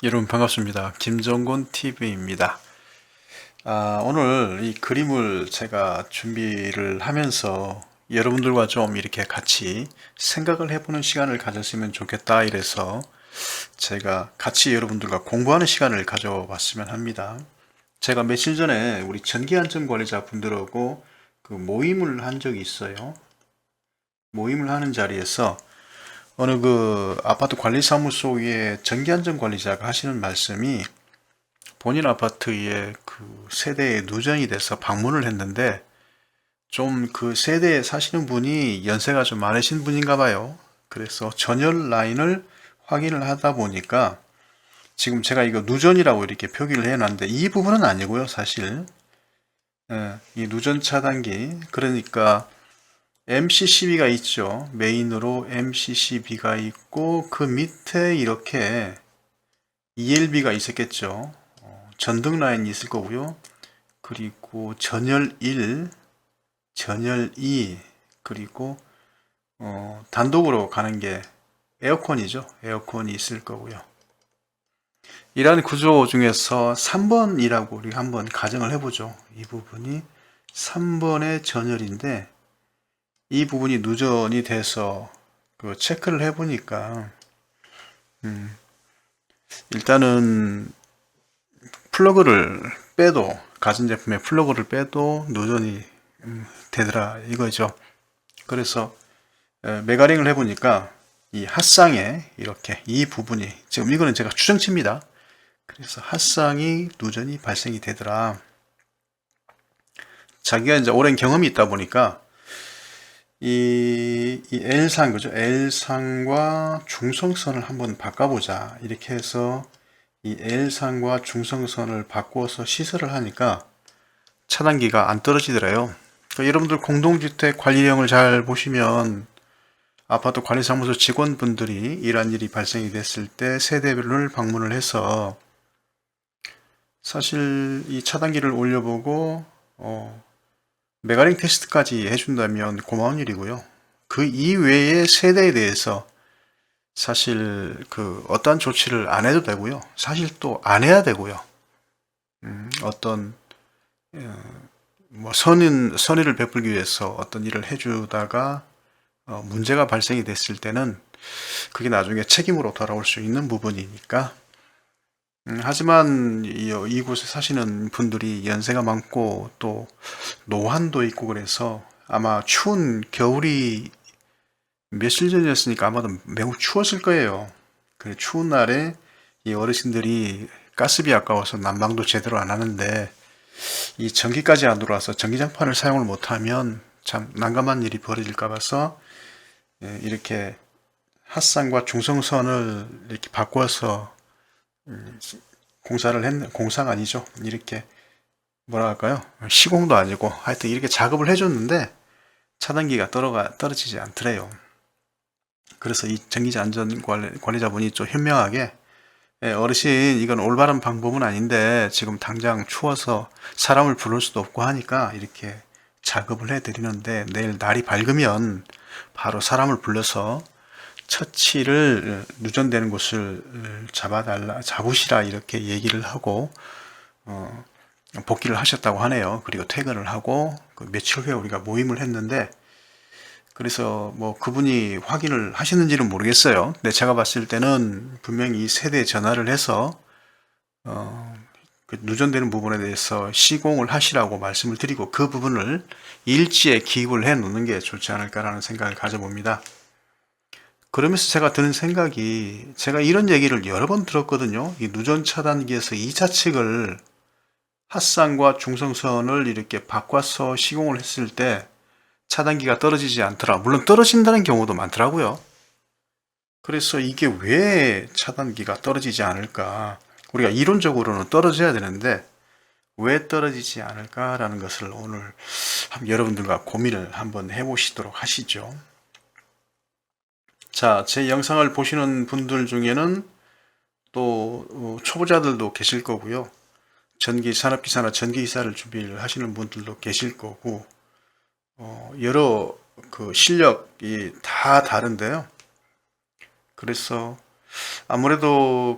여러분 반갑습니다. 김정곤 TV입니다. 오늘 이 그림을 제가 준비를 하면서 여러분들과 좀 이렇게 같이 생각을 해보는 시간을 가졌으면 좋겠다 이래서 제가 같이 여러분들과 공부하는 시간을 가져봤으면 합니다. 제가 며칠 전에 우리 전기안전관리자 분들하고 그 모임을 한 적이 있어요. 모임을 하는 자리에서 어느 그 아파트 관리사무소 위에 전기안전관리자가 하시는 말씀이 본인 아파트에 그 세대에 누전이 돼서 방문을 했는데 좀 그 세대에 사시는 분이 연세가 좀 많으신 분인가 봐요. 그래서 전열 라인을 확인을 하다 보니까 지금 제가 이거 누전이라고 이렇게 표기를 해놨는데 이 부분은 아니고요, 사실. 이 누전 차단기, 그러니까 MCCB가 있죠. 메인으로 MCCB가 있고 그 밑에 이렇게 ELB가 있었겠죠. 전등 라인이 있을 거고요. 그리고 전열 1, 전열 2, 그리고 단독으로 가는 게 에어컨이죠. 에어컨이 있을 거고요. 이러한 구조 중에서 3번이라고 우리 한번 가정을 해보죠. 이 부분이 3번의 전열인데 이 부분이 누전이 돼서 그 체크를 해보니까 일단은 플러그를 빼도 가전제품의 플러그를 빼도 누전이 되더라 이거죠. 그래서 메가링을 해보니까 이 핫상에 이렇게 이 부분이 지금 이거는 제가 추정치입니다. 그래서 핫상이 누전이 발생이 되더라. 자기가 이제 오랜 경험이 있다 보니까 이 L상 그죠? L상과 중성선을 한번 바꿔보자 이렇게 해서 이 L상과 중성선을 바꿔서 시설을 하니까 차단기가 안 떨어지더래요. 그러니까 여러분들 공동주택 관리령을 잘 보시면 아파트 관리사무소 직원분들이 이러한 일이 발생이 됐을 때 세대별을 방문을 해서 사실 이 차단기를 올려보고 메가링 테스트까지 해준다면 고마운 일이고요. 그 이외의 세대에 대해서 사실 그 어떠한 조치를 안 해도 되고요. 사실 또 안 해야 되고요. 어떤 뭐 선의를 베풀기 위해서 어떤 일을 해주다가 문제가 발생이 됐을 때는 그게 나중에 책임으로 돌아올 수 있는 부분이니까 하지만 이곳에 사시는 분들이 연세가 많고 또 노환도 있고 그래서 아마 추운 겨울이 며칠 전이었으니까 아마도 매우 추웠을 거예요. 그 추운 날에 이 어르신들이 가스비 아까워서 난방도 제대로 안 하는데 이 전기까지 안 들어와서 전기장판을 사용을 못하면 참 난감한 일이 벌어질까 봐서 이렇게 핫산과 중성선을 이렇게 바꿔서 공사가 아니죠. 이렇게 뭐라 할까요? 시공도 아니고 하여튼 이렇게 작업을 해줬는데 차단기가 떨어지지 않더래요. 그래서 이 전기자 안전관리자분이 좀 현명하게 어르신 이건 올바른 방법은 아닌데 지금 당장 추워서 사람을 부를 수도 없고 하니까 이렇게 작업을 해드리는데 내일 날이 밝으면 바로 사람을 불러서 처치를 누전되는 곳을 잡으시라 이렇게 얘기를 하고 복귀를 하셨다고 하네요. 그리고 퇴근을 하고 그 며칠 후에 우리가 모임을 했는데 그래서 뭐 그분이 확인을 하셨는지는 모르겠어요. 근데 제가 봤을 때는 분명히 이 세대 전화를 해서 그 누전되는 부분에 대해서 시공을 하시라고 말씀을 드리고 그 부분을 일지에 기입을 해 놓는 게 좋지 않을까라는 생각을 가져봅니다. 그러면서 제가 드는 생각이 제가 이런 얘기를 여러 번 들었거든요. 이 누전 차단기에서 2차 측을 핫상과 중성선을 이렇게 바꿔서 시공을 했을 때 차단기가 떨어지지 않더라. 물론 떨어진다는 경우도 많더라고요. 그래서 이게 왜 차단기가 떨어지지 않을까? 우리가 이론적으로는 떨어져야 되는데 왜 떨어지지 않을까라는 것을 오늘 여러분들과 고민을 한번 해보시도록 하시죠. 자, 제 영상을 보시는 분들 중에는 또 초보자들도 계실 거고요. 산업기사나 전기이사를 준비를 하시는 분들도 계실 거고 여러 그 실력이 다 다른데요. 그래서 아무래도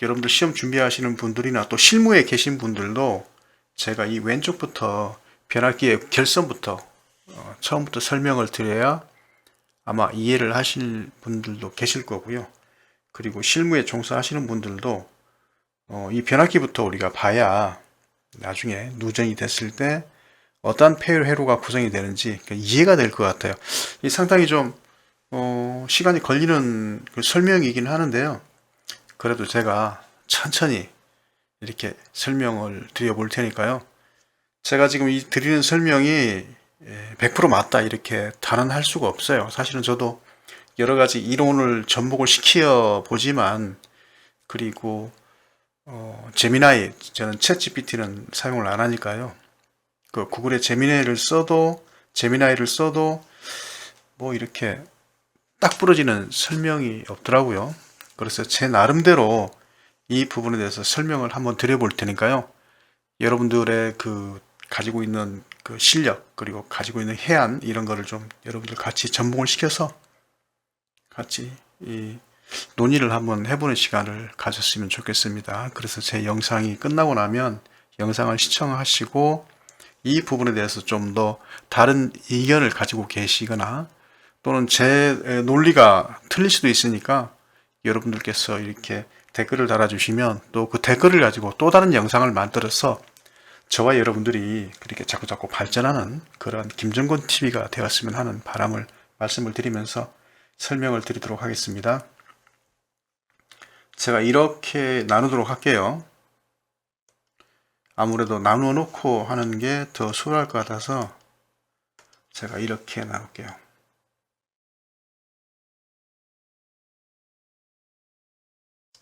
여러분들 시험 준비하시는 분들이나 또 실무에 계신 분들도 제가 이 왼쪽부터 변압기의 결선부터 처음부터 설명을 드려야 아마 이해를 하실 분들도 계실 거고요. 그리고 실무에 종사하시는 분들도 이 변압기부터 우리가 봐야 나중에 누전이 됐을 때 어떠한 폐율 회로가 구성이 되는지 이해가 될 것 같아요. 이 상당히 좀 시간이 걸리는 설명이긴 하는데요. 그래도 제가 천천히 이렇게 설명을 드려 볼 테니까요. 제가 지금 이 드리는 설명이 100% 맞다 이렇게 단언할 수가 없어요. 사실은 저도 여러 가지 이론을 접목을 시켜 보지만, 그리고 제미나이, 저는 챗GPT는 사용을 안 하니까요. 구글에 제미나이를 써도 뭐 이렇게 딱 부러지는 설명이 없더라고요. 그래서 제 나름대로 이 부분에 대해서 설명을 한번 드려볼 테니까요. 여러분들의 가지고 있는 실력, 그리고 가지고 있는 해안, 이런 거를 좀 여러분들 같이 접목을 시켜서 같이 이 논의를 한번 해보는 시간을 가졌으면 좋겠습니다. 그래서 제 영상이 끝나고 나면 영상을 시청하시고 이 부분에 대해서 좀 더 다른 의견을 가지고 계시거나 또는 제 논리가 틀릴 수도 있으니까 여러분들께서 이렇게 댓글을 달아주시면 또 그 댓글을 가지고 또 다른 영상을 만들어서 저와 여러분들이 그렇게 자꾸자꾸 발전하는 그런 김정곤 TV가 되었으면 하는 바람을 말씀을 드리면서 설명을 드리도록 하겠습니다. 제가 이렇게 나누도록 할게요. 아무래도 나누어 놓고 하는 게 더 수월할 것 같아서 제가 이렇게 나눌게요.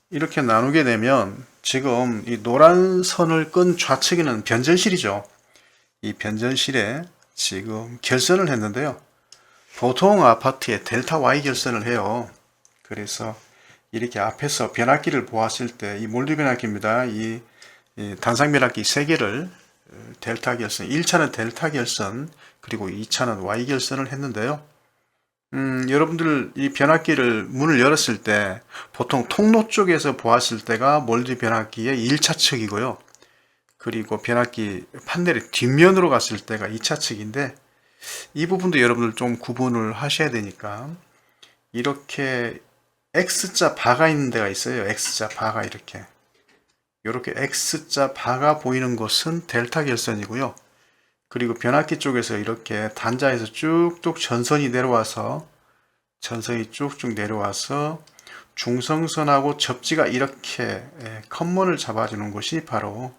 이렇게 나누게 되면 지금 이 노란 선을 끈 좌측에는 변전실이죠. 이 변전실에 지금 결선을 했는데요. 보통 아파트에 델타 Y 결선을 해요. 그래서 이렇게 앞에서 변압기를 보았을 때 이 몰드 변압기입니다. 이 단상 변압기 3개를 델타 결선, 1차는 델타 결선, 그리고 2차는 Y 결선을 했는데요. 여러분들 이 변압기를 문을 열었을 때 보통 통로 쪽에서 보았을 때가 몰드 변압기의 1차 측이고요. 그리고 변압기 판넬의 뒷면으로 갔을 때가 2차 측인데, 이 부분도 여러분들 좀 구분을 하셔야 되니까 이렇게 X자 바가 있는 데가 있어요. X자 바가 이렇게 X자 바가 보이는 곳은 델타 결선이고요. 그리고 변압기 쪽에서 이렇게 단자에서 쭉쭉 전선이 쭉쭉 내려와서 중성선하고 접지가 이렇게 컨먼을 잡아주는 곳이 바로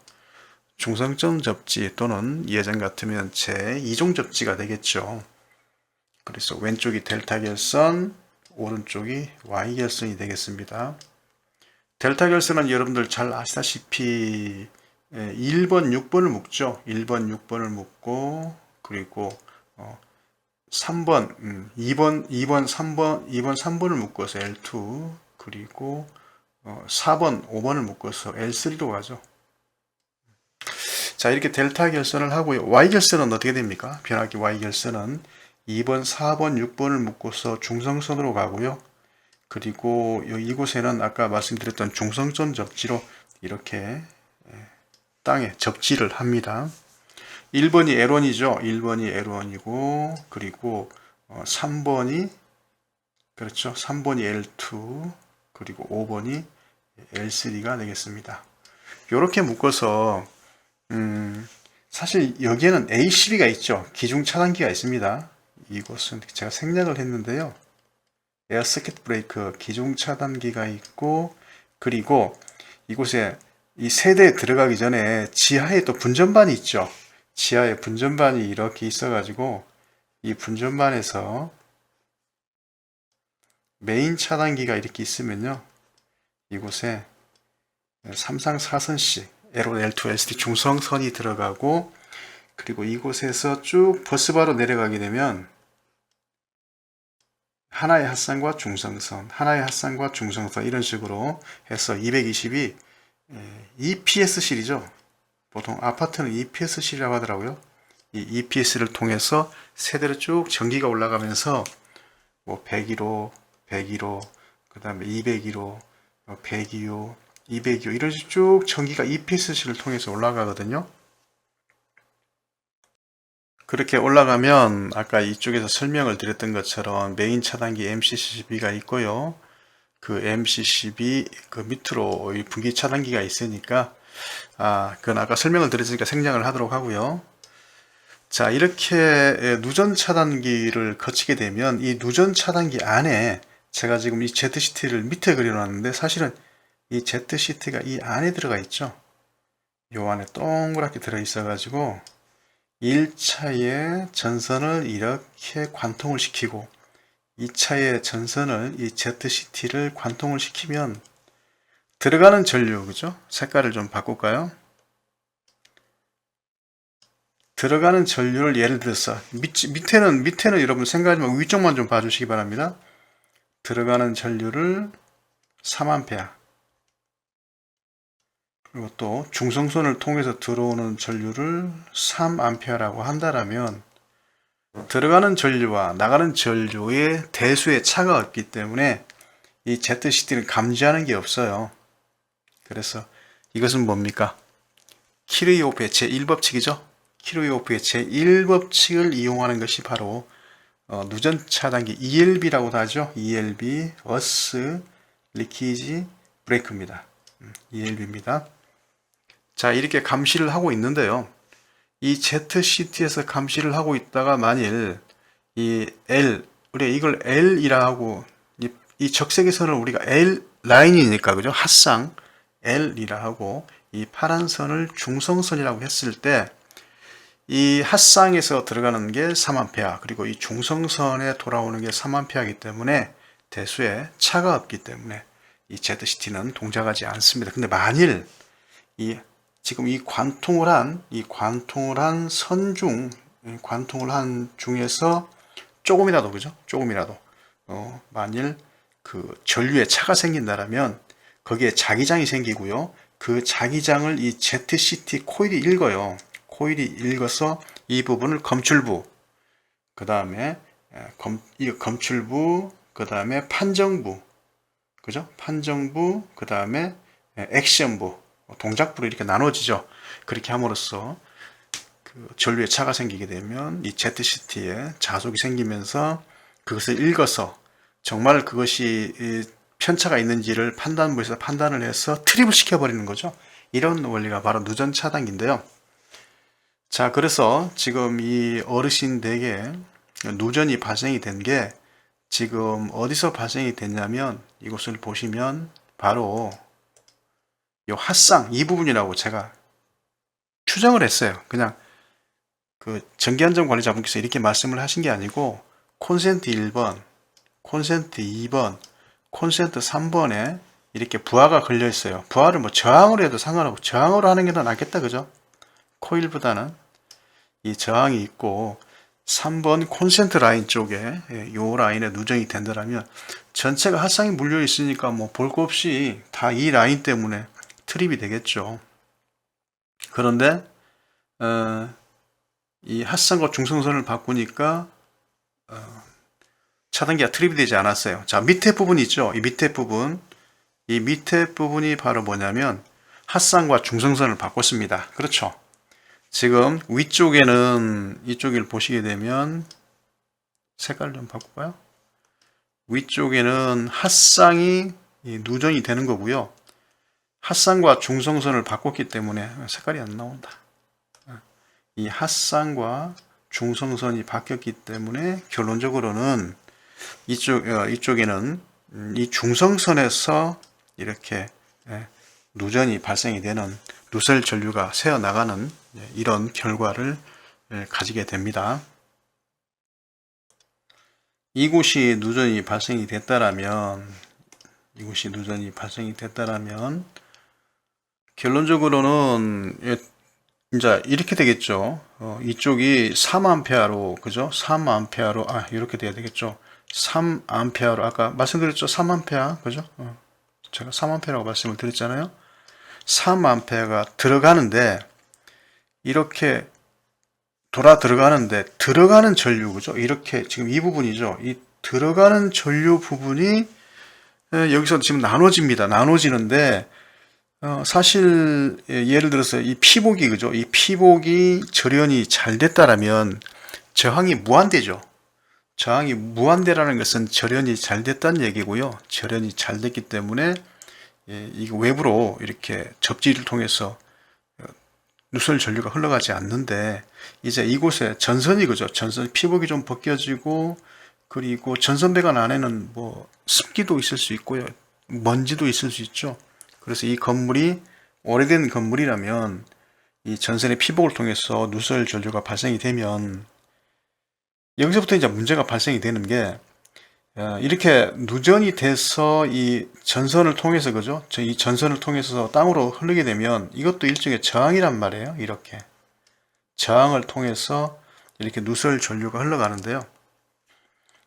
중성점 접지, 또는 예전 같으면 제2종 접지가 되겠죠. 그래서 왼쪽이 델타 결선, 오른쪽이 Y 결선이 되겠습니다. 델타 결선은 여러분들 잘 아시다시피 1번, 6번을 묶죠. 1번, 6번을 묶고, 그리고 3번, 2번, 3번을 묶어서 L2, 그리고 4번, 5번을 묶어서 L3로 가죠. 자, 이렇게 델타 결선을 하고요. Y 결선은 어떻게 됩니까? 변압기 Y 결선은 2번, 4번, 6번을 묶어서 중성선으로 가고요. 그리고 이곳에는 아까 말씀드렸던 중성점 접지로 이렇게 땅에 접지를 합니다. 1번이 L1이죠. 1번이 L1이고, 그리고 3번이, 그렇죠. 3번이 L2, 그리고 5번이 L3가 되겠습니다. 이렇게 묶어서 사실 여기에는 A12가 있죠. 기중 차단기가 있습니다. 이곳은 제가 생략을 했는데요. 에어 서킷 브레이크 기중 차단기가 있고, 그리고 이곳에 이 세대에 들어가기 전에 지하에 또 분전반이 있죠. 지하에 분전반이 이렇게 있어가지고 이 분전반에서 메인 차단기가 이렇게 있으면요, 이곳에 3상 4선씩 L1, L2, L3 중성선이 들어가고, 그리고 이곳에서 쭉 버스바로 내려가게 되면 하나의 핫선과 중성선, 하나의 핫선과 중성선, 이런 식으로 해서 220이 EPS실이죠. 보통 아파트는 EPS실이라고 하더라고요. 이 EPS를 통해서 세대로 쭉 전기가 올라가면서 뭐 101호, 101호, 그 다음에 202로, 102호, 202호 이런 식으로 쭉 전기가 EPSC를 통해서 올라가거든요. 그렇게 올라가면 아까 이쪽에서 설명을 드렸던 것처럼 메인 차단기 MCCB가 있고요. 그 MCCB 그 밑으로 이 분기 차단기가 있으니까 그건 아까 설명을 드렸으니까 생략을 하도록 하고요. 자, 이렇게 누전 차단기를 거치게 되면 이 누전 차단기 안에 제가 지금 이 ZCT를 밑에 그려놨는데 사실은 이 ZCT가 이 안에 들어가 있죠. 요 안에 동그랗게 들어 있어 가지고 1차의 전선을 이렇게 관통을 시키고 2차의 전선을 이 ZCT를 관통을 시키면 들어가는 전류, 그죠? 색깔을 좀 바꿀까요? 들어가는 전류를 예를 들어서 밑에는 여러분 생각하지 말고 위쪽만 좀 봐주시기 바랍니다. 들어가는 전류를 3A 그리고 또 중성선을 통해서 들어오는 전류를 3A라고 한다면 들어가는 전류와 나가는 전류의 대수의 차가 없기 때문에 이 ZCT는 감지하는 게 없어요. 그래서 이것은 뭡니까? 키르이호프의 제1법칙이죠. 키르이호프의 제1법칙을 이용하는 것이 바로 누전 차단기 ELB라고도 하죠. ELB, 어스, 리키지, 브레이크입니다. ELB입니다. 자, 이렇게 감시를 하고 있는데요. 이 ZCT에서 감시를 하고 있다가 만일 이 L, 우리가 이걸 L이라 하고 이 적색의 선을 우리가 L 라인이니까 그죠? 핫상 L이라 하고 이 파란 선을 중성선이라고 했을 때 이 핫상에서 들어가는 게 3A 그리고 이 중성선에 돌아오는 게 3A이기 때문에 대수에 차가 없기 때문에 이 ZCT는 동작하지 않습니다. 근데 만일 지금 이 관통을 한 선 중, 관통을 한 중에서 조금이라도, 그죠? 조금이라도, 만일 그 전류에 차가 생긴다라면 거기에 자기장이 생기고요. 그 자기장을 이 ZCT 코일이 읽어요. 코일이 읽어서 이 부분을 검출부, 그 다음에 검출부, 그 다음에 판정부, 그죠? 판정부, 그 다음에 액션부, 동작부로 이렇게 나눠지죠. 그렇게 함으로써 그 전류에 차가 생기게 되면 이 ZCT에 자속이 생기면서 그것을 읽어서 정말 그것이 편차가 있는지를 판단부에서 판단을 해서 트립을 시켜버리는 거죠. 이런 원리가 바로 누전 차단기인데요. 자, 그래서 지금 이 어르신 댁에 누전이 발생이 된 게 지금 어디서 발생이 됐냐면 이곳을 보시면 바로 이 핫상 이 부분이라고 제가 추정을 했어요. 그냥 그 전기안전관리자분께서 이렇게 말씀을 하신 게 아니고 콘센트 1번, 콘센트 2번, 콘센트 3번에 이렇게 부하가 걸려 있어요. 부하를 뭐 저항으로 해도 상관없고 저항으로 하는 게 더 낫겠다, 그죠? 코일보다는 이 저항이 있고 3번 콘센트 라인 쪽에 요 라인에 누정이 된다면 전체가 핫상이 물려 있으니까 뭐 볼 거 없이 다 이 라인 때문에 트립이 되겠죠. 그런데 이 핫상과 중성선을 바꾸니까 차단기가 트립이 되지 않았어요. 자, 밑에 부분 있죠. 이 밑에 부분이 바로 뭐냐면 핫상과 중성선을 바꿨습니다. 그렇죠. 지금 위쪽에는 이쪽을 보시게 되면 색깔 좀 바꿀까요? 위쪽에는 핫상이 누전이 되는 거고요. 핫상과 중성선을 바꿨기 때문에 색깔이 안 나온다. 이 핫상과 중성선이 바뀌었기 때문에 결론적으로는 이쪽에는 이 중성선에서 이렇게 누전이 발생이 되는 누설 전류가 새어 나가는 이런 결과를 가지게 됩니다. 이곳이 누전이 발생이 됐다라면 결론적으로는 이제 이렇게 되겠죠. 이쪽이 3A로 그죠? 3A로 이렇게 돼야 되겠죠. 3A로 아까 말씀드렸죠. 3A 그죠? 제가 3A라고 말씀을 드렸잖아요. 3A가 들어가는데 이렇게 돌아 들어가는데 들어가는 전류 그죠? 이렇게 지금 이 부분이죠. 이 들어가는 전류 부분이 여기서 지금 나눠집니다. 나눠지는데 사실 예를 들어서 이 피복이 그죠? 이 피복이 절연이 잘 됐다라면 저항이 무한대죠. 저항이 무한대라는 것은 절연이 잘 됐다는 얘기고요. 절연이 잘 됐기 때문에 이거 외부로 이렇게 접지를 통해서 누설 전류가 흘러가지 않는데 이제 이곳에 전선이 그죠? 전선 피복이 좀 벗겨지고 그리고 전선 배관 안에는 뭐 습기도 있을 수 있고요. 먼지도 있을 수 있죠. 그래서 이 건물이 오래된 건물이라면 이 전선의 피복을 통해서 누설 전류가 발생이 되면 여기서부터 이제 문제가 발생이 되는 게 이렇게 누전이 돼서 이 전선을 통해서 그죠? 이 전선을 통해서 땅으로 흐르게 되면 이것도 일종의 저항이란 말이에요. 이렇게 저항을 통해서 이렇게 누설 전류가 흘러가는데요.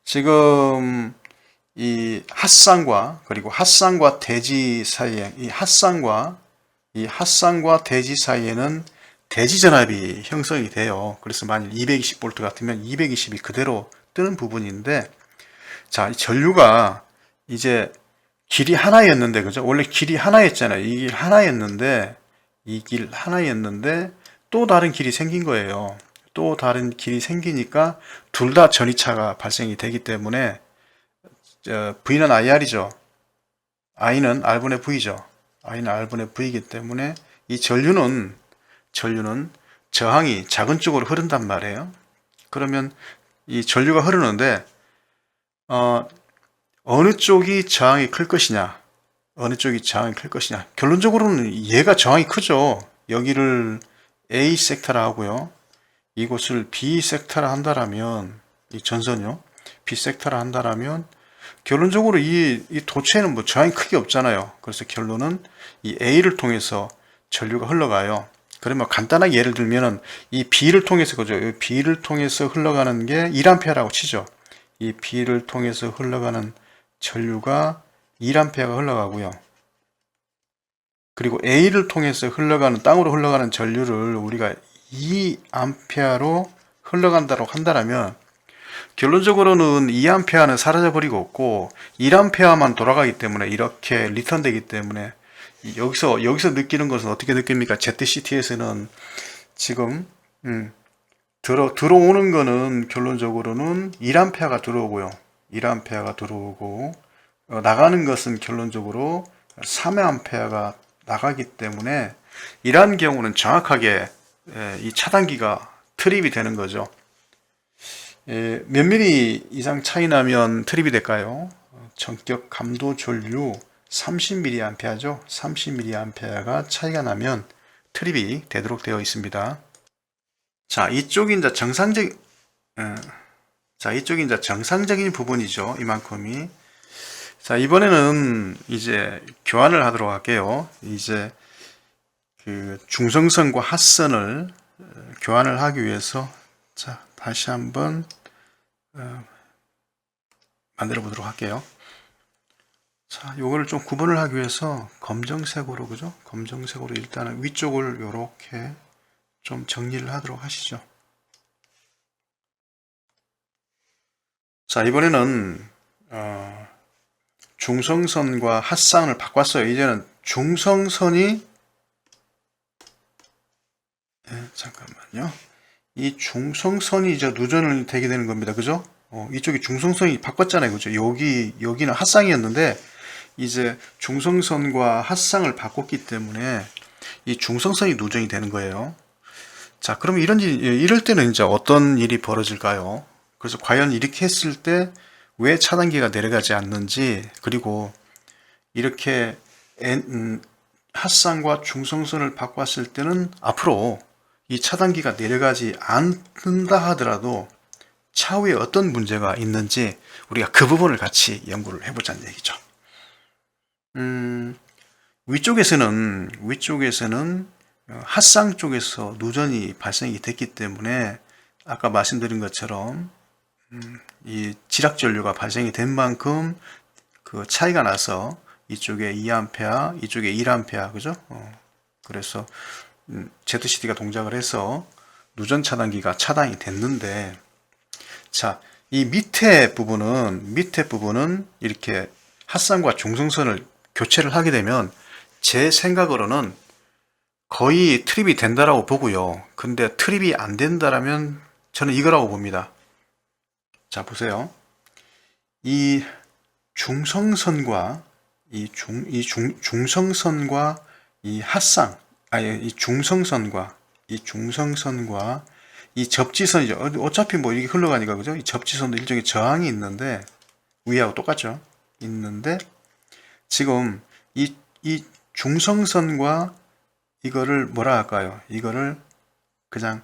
지금 이 핫산과 그리고 핫산과 대지 사이에 이 핫산과 대지 사이에는 대지 전압이 형성이 돼요. 그래서 만일 220V 같으면 220이 그대로 뜨는 부분인데 자, 이 전류가 이제 길이 하나였는데 그죠? 원래 길이 하나였잖아요. 이 길 하나였는데 이 길 하나였는데 또 다른 길이 생긴 거예요. 또 다른 길이 생기니까 둘 다 전이차가 발생이 되기 때문에 V는 IR이죠. I는 R분의 V죠. I는 R분의 V이기 때문에 이 전류는 저항이 작은 쪽으로 흐른단 말이에요. 그러면 이 전류가 흐르는데 어느 쪽이 저항이 클 것이냐, 어느 쪽이 저항이 클 것이냐. 결론적으로는 얘가 저항이 크죠. 여기를 A 섹터라 하고요. 이곳을 B 섹터라 한다라면 이 전선요, B 섹터라 한다라면 결론적으로 이 도체는 뭐 저항이 크게 없잖아요. 그래서 결론은 이 A를 통해서 전류가 흘러가요. 그러면 간단하게 예를 들면은 이 B를 통해서 그죠? 이 B를 통해서 흘러가는 게 1A라고 치죠. 이 B를 통해서 흘러가는 전류가 1A가 흘러가고요. 그리고 A를 통해서 흘러가는 땅으로 흘러가는 전류를 우리가 2A로 흘러간다고 한다면 결론적으로는 2A는 사라져버리고 없고 1A만 돌아가기 때문에 이렇게 리턴되기 때문에 여기서 느끼는 것은 어떻게 느낍니까? ZCT에서는 지금 들어오는 거는 결론적으로는 1A가 들어오고요. 1A가 들어오고 나가는 것은 결론적으로 3A가 나가기 때문에 이러한 경우는 정확하게 이 차단기가 트립이 되는 거죠. 몇 미리 이상 차이 나면 트립이 될까요? 전격 감도 전류 30mA죠. 30mA가 차이가 나면 트립이 되도록 되어 있습니다. 자, 이쪽이 이제 정상적인 부분이죠. 이만큼이. 자, 이번에는 이제 교환을 하도록 할게요. 이제 그 중성선과 핫선을 교환을 하기 위해서 자, 다시 한번 만들어 보도록 할게요. 자, 요거를 좀 구분을 하기 위해서 검정색으로 그죠? 검정색으로 일단은 위쪽을 요렇게 좀 정리를 하도록 하시죠. 자, 이번에는 중성선과 핫선을 바꿨어요. 이제는 중성선이 잠깐만요. 이 중성선이 이제 누전을 되게 되는 겁니다. 그죠? 이쪽이 중성선이 바꿨잖아요. 그죠? 여기는 핫쌍이었는데 이제 중성선과 핫쌍을 바꿨기 때문에 이 중성선이 누전이 되는 거예요. 자, 그럼 이럴 때는 이제 어떤 일이 벌어질까요? 그래서 과연 이렇게 했을 때 왜 차단기가 내려가지 않는지, 그리고 이렇게 핫쌍과 중성선을 바꿨을 때는 앞으로 이 차단기가 내려가지 않는다 하더라도 차후에 어떤 문제가 있는지 우리가 그 부분을 같이 연구를 해보자는 얘기죠. 위쪽에서는 핫쌍 쪽에서 누전이 발생이 됐기 때문에 아까 말씀드린 것처럼 이 지락 전류가 발생이 된 만큼 그 차이가 나서 이쪽에 2A, 이쪽에 1A, 그죠? 그래서 ZCT가 동작을 해서 누전 차단기가 차단이 됐는데, 자, 이 밑에 부분은 이렇게 핫산과 중성선을 교체를 하게 되면 제 생각으로는 거의 트립이 된다라고 보고요. 근데 트립이 안 된다라면 저는 이거라고 봅니다. 자, 보세요. 이 중성선과 중성선과 이 핫상, 아니, 이 중성선과 이 접지선이죠. 어차피 뭐 이게 흘러가니까, 그죠? 이 접지선도 일종의 저항이 있는데, 위하고 똑같죠? 있는데, 지금 이 중성선과 이거를 뭐라 할까요? 이거를 그냥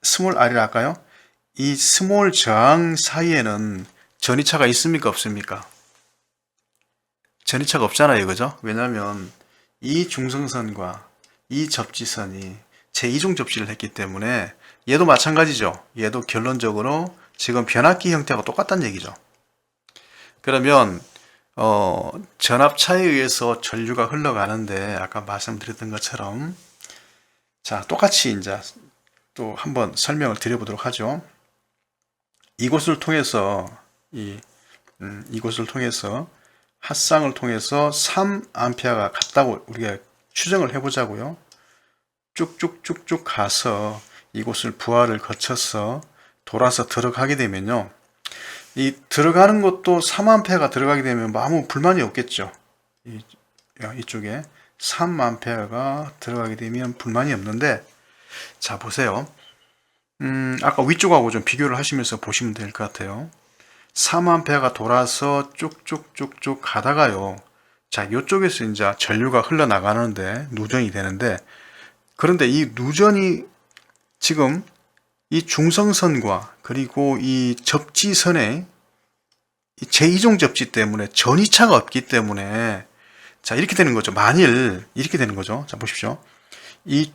스몰 R이라 할까요? 이 스몰 저항 사이에는 전이차가 있습니까? 없습니까? 전이차가 없잖아요. 그죠? 왜냐하면 이 중성선과 이 접지선이 제2종 접지를 했기 때문에 얘도 마찬가지죠. 얘도 결론적으로 지금 변압기 형태하고 똑같다는 얘기죠. 그러면 전압차에 의해서 전류가 흘러가는데 아까 말씀드렸던 것처럼 자, 똑같이 이제 또 한번 설명을 드려보도록 하죠. 이곳을 통해서 이곳을 통해서 핫상을 통해서 3A가 갔다고 우리가 추정을 해보자고요. 쭉쭉쭉쭉 가서 이곳을 부하를 거쳐서 돌아서 들어가게 되면요. 이 들어가는 것도 3A가 들어가게 되면 아무 불만이 없겠죠. 이쪽에 3A가 들어가게 되면 불만이 없는데, 자, 보세요. 아까 위쪽하고 좀 비교를 하시면서 보시면 될 것 같아요. 3A가 돌아서 쭉쭉쭉쭉 가다가요. 자, 이쪽에서 이제 전류가 흘러나가는데 누전이 되는데, 그런데 이 누전이 지금 이 중성선과 그리고 이 접지선의 제2종 접지 때문에 전이차가 없기 때문에 자, 이렇게 되는 거죠. 만일 이렇게 되는 거죠. 자, 보십시오. 이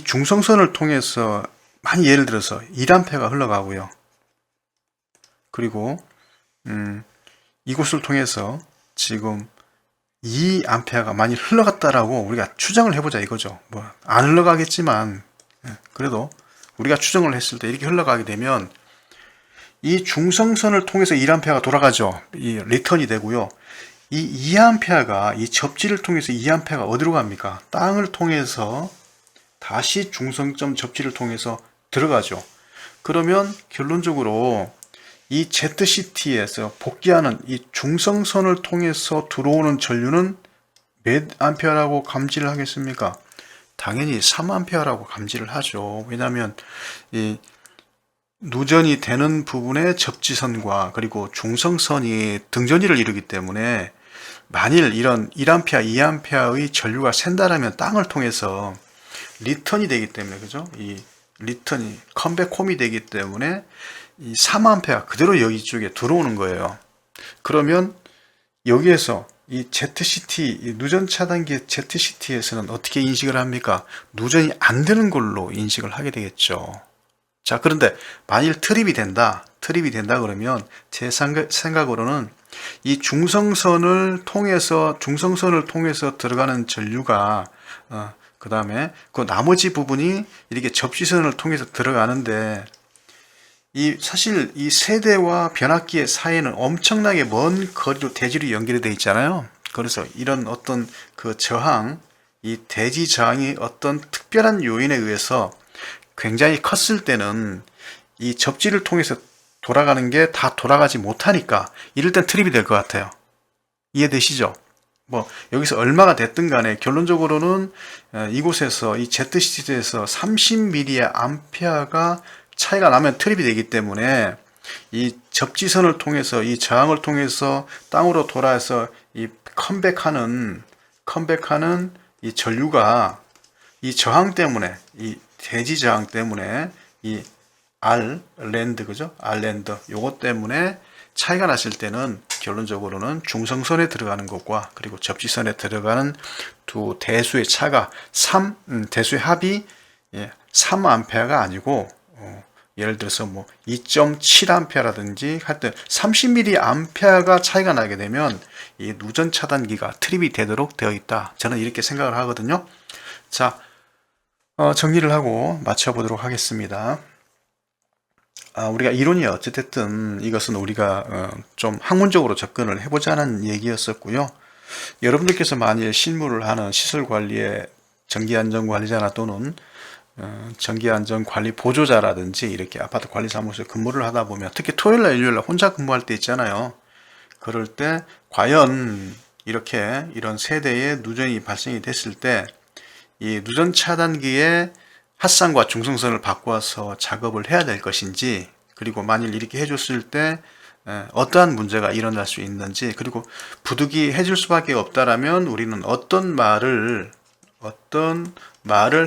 중성선을 통해서 만약 예를 들어서 1A가 흘러가고요. 그리고 이곳을 통해서 지금 2A가 많이 흘러갔다라고 우리가 추정을 해보자 이거죠. 뭐 안 흘러가겠지만 그래도 우리가 추정을 했을 때 이렇게 흘러가게 되면 이 중성선을 통해서 1A가 돌아가죠. 이 리턴이 되고요. 이 2A가 이 접지를 통해서 2A가 어디로 갑니까? 땅을 통해서 다시 중성점 접지를 통해서 들어가죠. 그러면 결론적으로 이 ZCT에서 복귀하는 이 중성선을 통해서 들어오는 전류는 몇 암페어라고 감지를 하겠습니까? 당연히 3A라고 감지를 하죠. 왜냐하면 이 누전이 되는 부분의 접지선과 그리고 중성선이 등전이를 이루기 때문에 만일 이런 1A, 2A의 전류가 샌다라면 땅을 통해서 리턴이 되기 때문에, 그죠? 이 리턴이 컴백홈이 되기 때문에 이 3A 그대로 여기 쪽에 들어오는 거예요. 그러면 여기에서 이 ZCT, 이 누전 차단기 ZCT에서는 어떻게 인식을 합니까? 누전이 안 되는 걸로 인식을 하게 되겠죠. 자, 그런데 만일 트립이 된다 그러면 제 생각으로는 이 중성선을 통해서 들어가는 전류가 그 다음에 그 나머지 부분이 이렇게 접지선을 통해서 들어가는데 사실 이 세대와 변압기의 사이에는 엄청나게 먼 거리로 대지로 연결이 되어 있잖아요. 그래서 이런 어떤 그 저항, 이 대지 저항이 어떤 특별한 요인에 의해서 굉장히 컸을 때는 이 접지를 통해서 돌아가는 게 다 돌아가지 못하니까 이럴 땐 트립이 될 것 같아요. 이해되시죠? 뭐 여기서 얼마가 됐든 간에 결론적으로는 이곳에서 이 ZCT에서 30mA가 차이가 나면 트립이 되기 때문에 이 접지선을 통해서 이 저항을 통해서 땅으로 돌아서 이 컴백하는 이 전류가 이 저항 때문에 이 대지 저항 때문에 이 R랜드, 그죠? R랜드 요것 때문에 차이가 났을 때는 결론적으로는 중성선에 들어가는 것과 그리고 접지선에 들어가는 두 대수의 차가 대수의 합이 3A가 아니고 예를 들어서 뭐 2.7A라든지 하여튼 30mA가 차이가 나게 되면 이 누전 차단기가 트립이 되도록 되어 있다. 저는 이렇게 생각을 하거든요. 자, 정리를 하고 마쳐보도록 하겠습니다. 우리가 이론이 어찌됐든 이것은 우리가 좀 학문적으로 접근을 해보자는 얘기였었고요. 여러분들께서 만일 실무를 하는 시설관리의 전기안전관리자나 또는 전기안전관리 보조자라든지 이렇게 아파트 관리사무소에 근무를 하다 보면 특히 토요일날 일요일날 혼자 근무할 때 있잖아요. 그럴 때 과연 이렇게 이런 세대의 누전이 발생이 됐을 때 이 누전 차단기에 핫산과 중성선을 바꿔서 작업을 해야 될 것인지, 그리고 만일 이렇게 해줬을 때 어떠한 문제가 일어날 수 있는지, 그리고 부득이 해줄 수밖에 없다라면 우리는 어떤 말을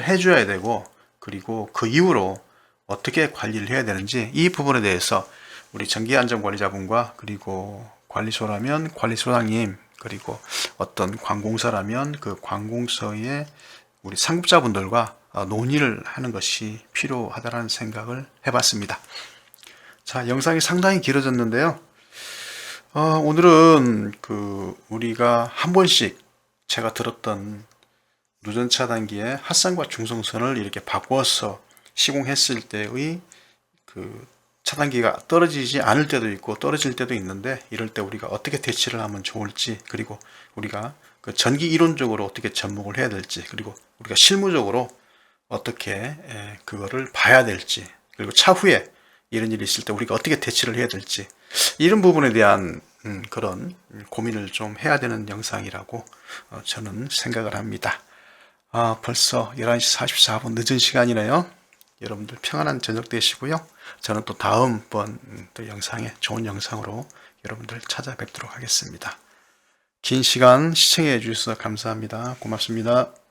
해줘야 되고, 그리고 그 이후로 어떻게 관리를 해야 되는지, 이 부분에 대해서 우리 전기안전관리자분과, 그리고 관리소라면 관리소장님, 그리고 어떤 관공서라면 그 관공서의 우리 상급자분들과 논의를 하는 것이 필요하다는 생각을 해봤습니다. 자, 영상이 상당히 길어졌는데요. 오늘은 우리가 한 번씩 제가 들었던 누전 차단기에 핫산과 중성선을 이렇게 바꿔서 시공했을 때의 차단기가 떨어지지 않을 때도 있고 떨어질 때도 있는데, 이럴 때 우리가 어떻게 대처를 하면 좋을지, 그리고 우리가 전기 이론적으로 어떻게 접목을 해야 될지, 그리고 우리가 실무적으로 어떻게 그거를 봐야 될지, 그리고 차후에 이런 일이 있을 때 우리가 어떻게 대처를 해야 될지, 이런 부분에 대한 그런 고민을 좀 해야 되는 영상이라고 저는 생각을 합니다. 벌써 11시 44분 늦은 시간이네요. 여러분들 평안한 저녁 되시고요. 저는 또 다음번 또 영상에 좋은 영상으로 여러분들 찾아뵙도록 하겠습니다. 긴 시간 시청해 주셔서 감사합니다. 고맙습니다.